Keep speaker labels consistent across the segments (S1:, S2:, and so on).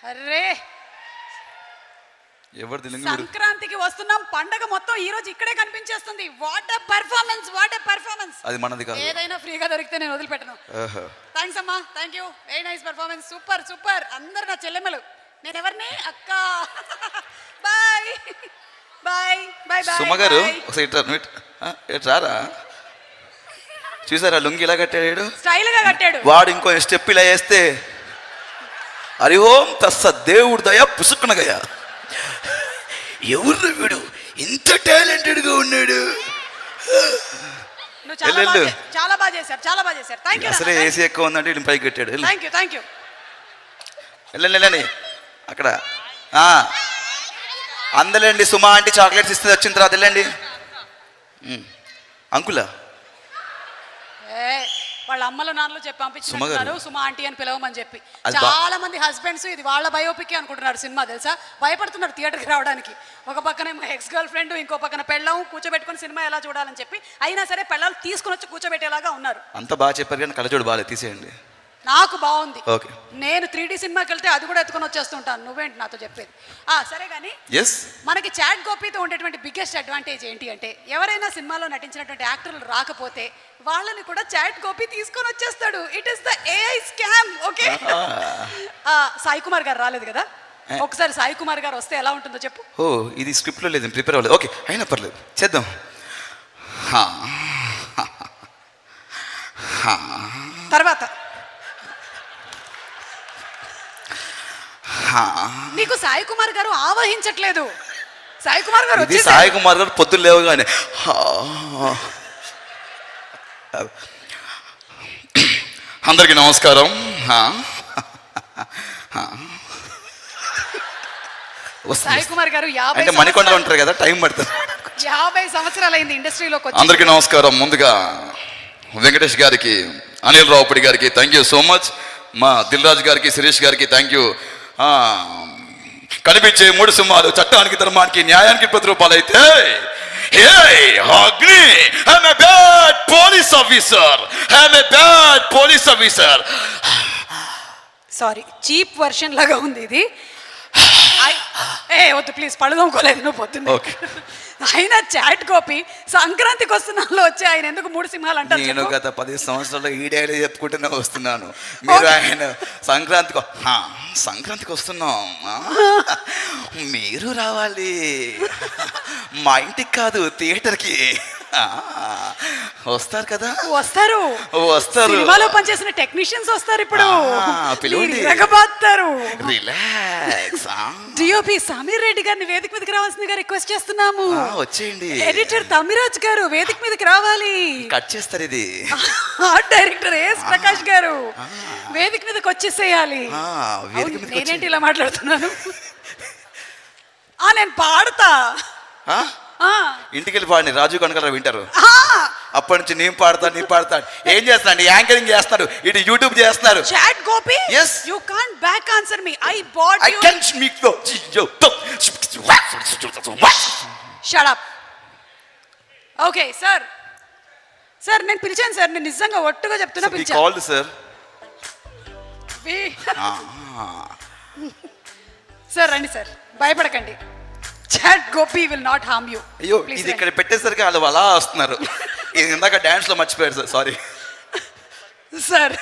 S1: అరే
S2: ఎవరు
S1: సంక్రాంతికి వస్తున్నాం, పండగ మొత్తం ఈ రోజు ఇక్కడే కనిపించేస్తుంది. What a performance, what a performance.
S2: అది మనది కాదు.
S1: ఏదైనా ఫ్రీగా దొరికితే నేను వదిలిపెట్టను. థ్యాంక్స్ అమ్మా, thank you, very nice performance, super super. అందరు నా చెల్లెమ్మలు. నేను ఎవరిని అక్క. Bye bye bye bye.
S2: Suma గారు ఒకసారి రారా. చూసారా లుంగి ఇలా కట్టాడు,
S1: స్టైల్ గా కట్టాడు.
S2: వాడు ఇంకో స్టెప్ ఇలా వేస్తే హరి ఓం తస్స దేవుడు దయ పుసుకునగయ. ఎవరు వీడు ఇంత టాలెంటెడ్ గా ఉన్నాడు.
S1: చాలా బాగా చేశారు, చాలా బాగా చేశారు. Thank you.
S2: అసలే ఏసీ ఎక్కువ ఉందంటే వీడిని పైకి కట్టాడు.
S1: Thank you, thank you.
S2: వెళ్ళండి అక్కడ అందలేండి. సుమా ఆంటీ చాక్లెట్స్ ఇస్తుంది, వచ్చిన తర్వాత వెళ్ళండి. అంకులా
S1: వాళ్ళ అమ్మలు నాన్నలు చెప్పి పంపించుకుంటున్నారు సుమా ఆంటీ అని పిలవమని చెప్పి. చాలా మంది హస్బెండ్స్ ఇది వాళ్ళ బయోపిక్ అనుకుంటున్నారు సినిమా, తెలుసా? భయపడుతున్నారు థియేటర్కి రావడానికి. ఒక పక్కన ఎక్స్ గర్ల్ ఫ్రెండ్, ఇంకో పక్కన పెళ్ళం కూర్చోబెట్టుకుని సినిమా ఎలా చూడాలని చెప్పి. అయినా సరే పెళ్ళాలు తీసుకుని వచ్చి కూర్చోబెట్టేలాగా ఉన్నారు.
S2: అంత బాగా చెప్పారు కానీ కళ్ళజోడు బాగా తీసేయండి.
S1: నాకు బాగుంది.
S2: ఓకే,
S1: నేను 3D సినిమాకి వెళ్తే అది కూడా ఎత్తుకొని వచ్చేస్తుంటాను. నువ్వేంటి నాతో చెప్పేది? సరే కానీ మనకి చాట్ గోపీతో ఉండేటువంటి బిగ్గెస్ట్ అడ్వాంటేజ్ ఏంటి అంటే, ఎవరైనా సినిమాలో నటించినటువంటి యాక్టర్లు రాకపోతే వాళ్ళని కూడా చాట్ గోపి తీసుకొని వచ్చేస్తాడు. It is the AI scam. Okay, Sai Kumar గారు రాలేదు కదా, ఒకసారి సాయి కుమార్ గారు వస్తే ఎలా ఉంటుందో చెప్పు.
S2: ఇది స్క్రిప్ట్ లో లేదు, ప్రిపేర్ అవ్వలేదు. ఓకే, అయినా పర్లేదు, చేద్దాం.
S1: తర్వాత నీకు సాయి కుమార్ గారు ఆవహించట్లేదు. సాయి కుమార్ గారు
S2: పొద్దున్న లేవగానే అందరికి నమస్కారం.
S1: సాయి కుమార్ గారు
S2: అంటే మణికొండలో ఉంటారు కదా, టైం పడుతుంది.
S1: 50 సంవత్సరాలైంది ఇండస్ట్రీలోకి.
S2: అందరికి నమస్కారం. ముందుగా వెంకటేష్ గారికి, అనిల్ రావుపడి గారికి థ్యాంక్ యూ సో మచ్. మా దిల్ రాజు గారికి, శిరీష్ గారికి థ్యాంక్ యూ. కనిపించే 3 సింహాలు చట్టానికి, ధర్మానికి, న్యాయానికి ప్రతిరూపాలు అయితే, అగ్ని I'm a bad police officer, I'm a bad police officer.
S1: Sorry, cheap version లాగా ఉంది ఇది. వద్దు ప్లీజ్, పడుకోలేదు నువ్వు పొద్దున్న. అయినా చాట్ గోపి సంక్రాంతికి వస్తున్నాలో వచ్చి ఆయన ఎందుకు 3 సింహాలు అంటారు?
S2: నేను గత 10 సంవత్సరాలు ఈ డైలీ చెప్పుకుంటూనే వస్తున్నాను. మీరు ఆయన సంక్రాంతికి వస్తున్నాం, మీరు రావాలి మా ఇంటికి కాదు థియేటర్కి. వస్తారు కదా? వస్తారు. సినిమాలో పనిచేసిన టెక్నీషియన్స్ వస్తారు ఇప్పుడు. రిలాక్స్.
S1: డిఓపి సమీర్ రెడ్డి గారిని వేదిక మీదకి రావాల్సిందిగా రిక్వెస్ట్ చేస్తున్నాము.
S2: వచ్చేయండి.
S1: ఎడిటర్ తమిరాజ్ గారు వేదిక మీదకి రావాలి.
S2: కట్ చేస్తారు ఇది.
S1: డైరెక్టర్ ఎస్ ప్రకాష్ గారు వేదిక మీదకి వచ్చేసేయాలి. నేనేంటి ఇలా మాట్లాడుతున్నాను? నేను పాడతా.
S2: ఇంటికి వెళ్ళి పాడిని, రాజు కనకరావు వింటారు. అప్పటి నుంచి నేను పాడతా. ఏం చేస్తాడు? యాంకరింగ్ చేస్తాడు, ఇటు యూట్యూబ్ చేస్తున్నారు.
S1: Chat Gopi, you can't back answer me. I bought you.
S2: I can speak though.
S1: Shut up. Okay sir. Sir నేను పిలిచాను సార్, నేను నిజంగా ఒట్టుగా చెప్తున్నా పిలిచాను.
S2: Called sir.
S1: సార్ రండి సార్, భయపడకండి. Chat Gopi will not harm you.
S2: అయ్యో, ఇది ఇక్కడ పెట్టేసరికి వాళ్ళు అలా వస్తున్నారు. ఇందాక డాన్స్ లో మర్చిపోయారు సార్, సారీ
S1: సార్.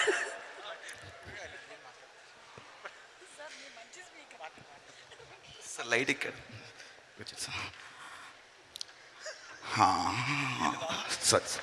S2: లైట్ ఇక్కడ సారీ.